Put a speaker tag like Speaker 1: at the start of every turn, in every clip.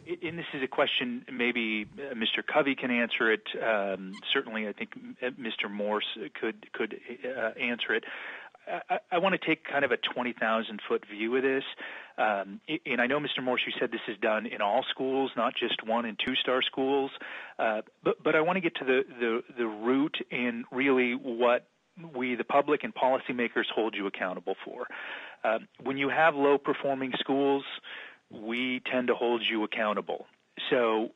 Speaker 1: And this is a question maybe Mr. Covey can answer it. Certainly, I think Mr. Morse could answer it. I want to take kind of a 20,000-foot view of this. And I know, Mr. Morse, you said this is done in all schools, not just 1- and 2-star schools. But I want to get to the root and really what we, the public and policymakers, hold you accountable for. When you have low-performing schools, we tend to hold you accountable. So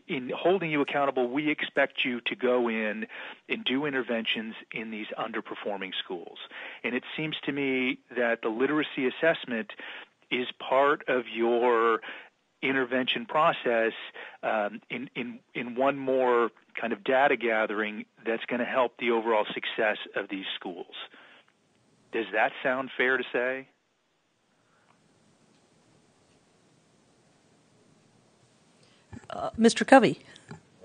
Speaker 1: in holding you accountable, we expect you to go in and do interventions in these underperforming schools. And it seems to me that the literacy assessment is part of your intervention process in one more kind of data gathering that's going to help the overall success of these schools. Does that sound fair to say?
Speaker 2: Mr. Covey.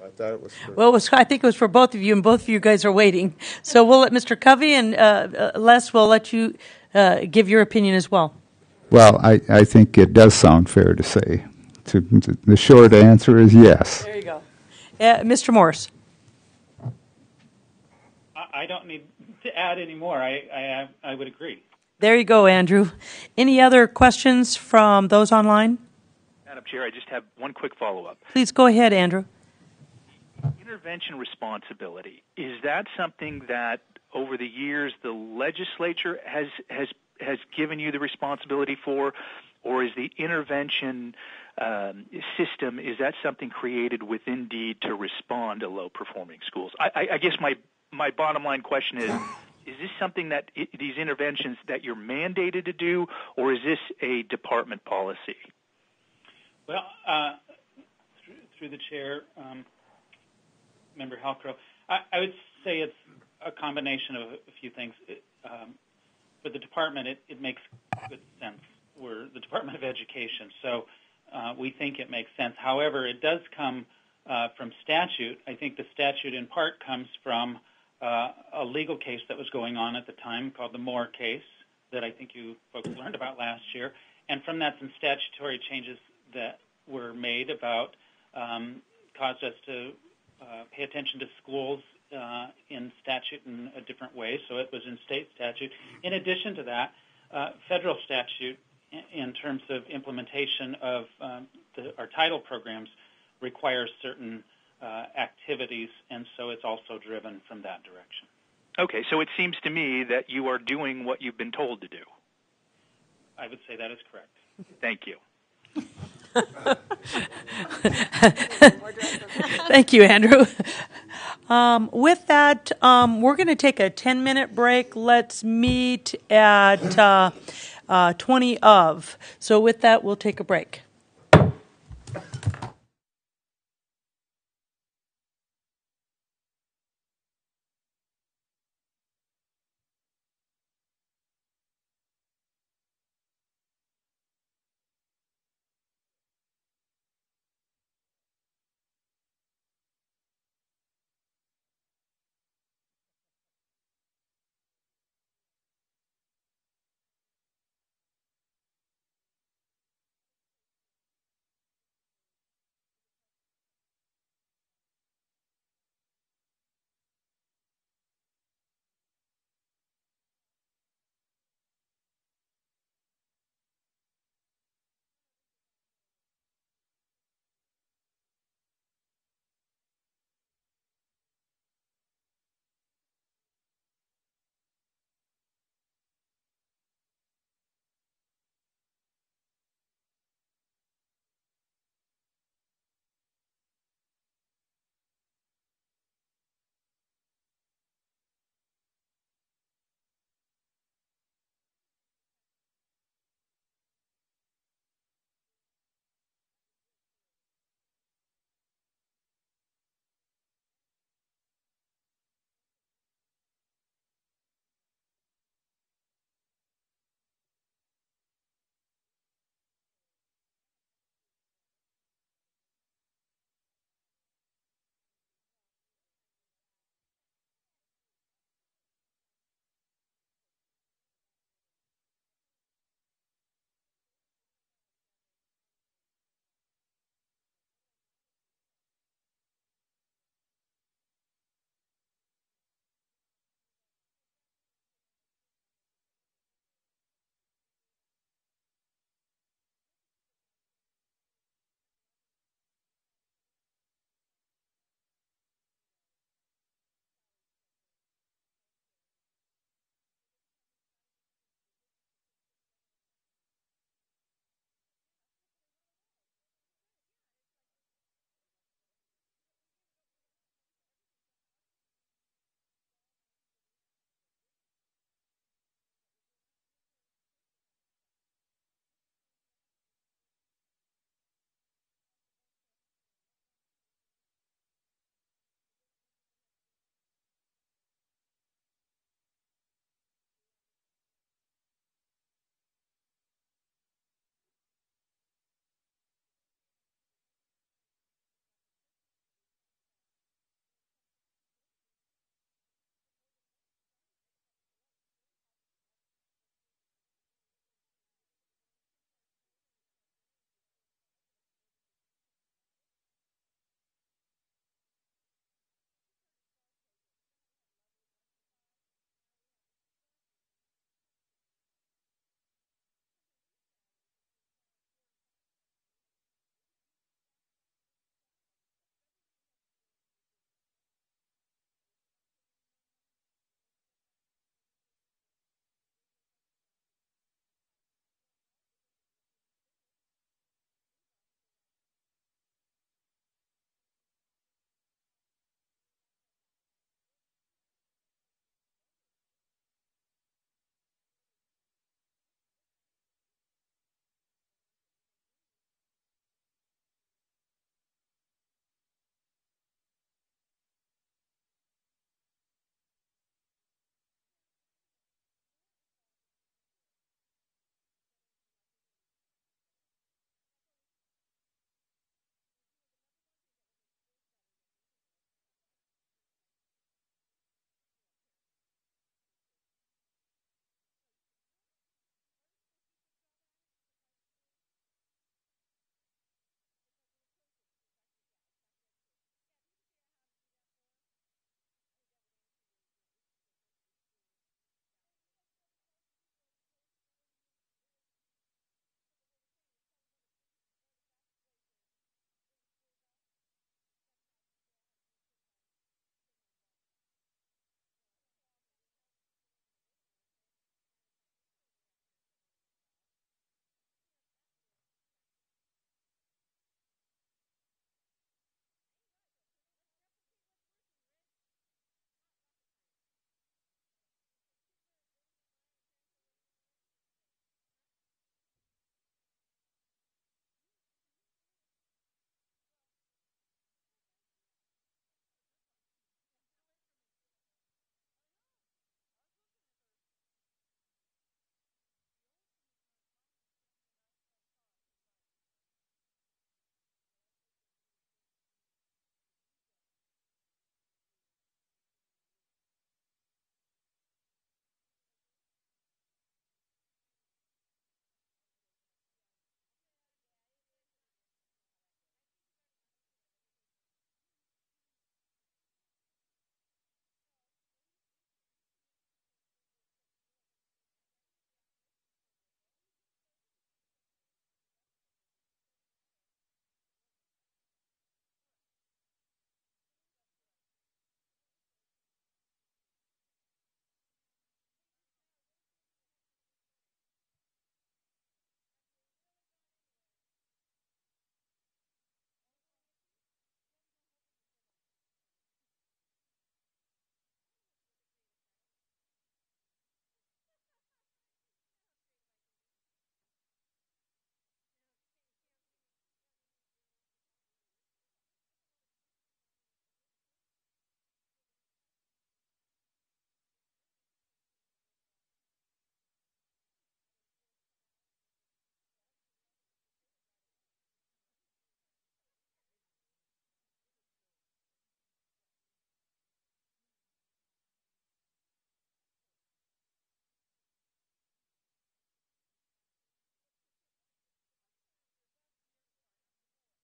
Speaker 3: I thought it was for...
Speaker 2: Well, I think it was for both of you, and both of you guys are waiting. So we'll let Mr. Covey and Les, we'll let you give your opinion as well.
Speaker 4: Well, I think it does sound fair to say. The short answer is yes.
Speaker 2: There you go. Mr. Morse.
Speaker 5: I don't need to add any more. I would agree.
Speaker 2: There you go, Andrew. Any other questions from those online?
Speaker 1: Madam Chair, I just have one quick follow-up.
Speaker 2: Please go ahead, Andrew.
Speaker 1: Intervention responsibility, is that something that over the years the legislature has given you the responsibility for, or is the intervention system, is that something created within DEED to respond to low-performing schools? I guess my bottom line question is this something that these interventions that you're mandated to do, or is this a department policy?
Speaker 5: Well, through the chair, Member Halcrow, I would say it's a combination of a few things. For the department, it makes good sense. We're the Department of Education, so we think it makes sense. However, it does come from statute. I think the statute in part comes from a legal case that was going on at the time called the Moore case that I think you folks learned about last year. And from that, some statutory changes that were made about caused us to pay attention to schools in statute in a different way, so it was in state statute. In addition to that, federal statute in terms of implementation of our title programs requires certain activities, and so it's also driven from that direction.
Speaker 1: Okay, so it seems to me that you are doing what you've been told to do.
Speaker 5: I would say that is correct.
Speaker 1: Thank you.
Speaker 2: Thank you, Andrew. With that, we're going to take a 10-minute break. Let's meet at 20 of. So with that, we'll take a break.